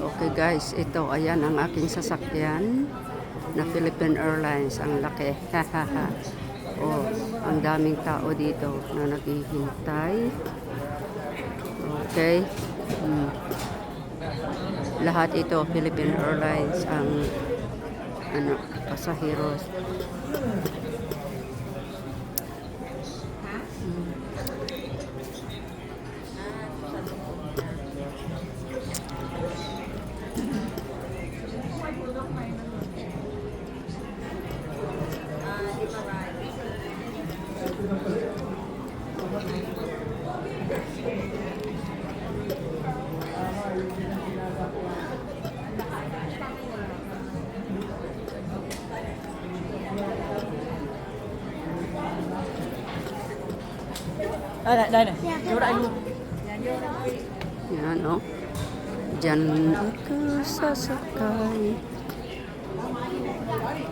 Okay guys, ito ayan ang aking sasakyan na Philippine Airlines. Ang laki. Oh, ang daming tao dito na naghihintay. Okay. Lahat ito Philippine Airlines ang pasaheros. Đây này, chỗ đại luôn. Yan, oh. Diyan ako sasakay.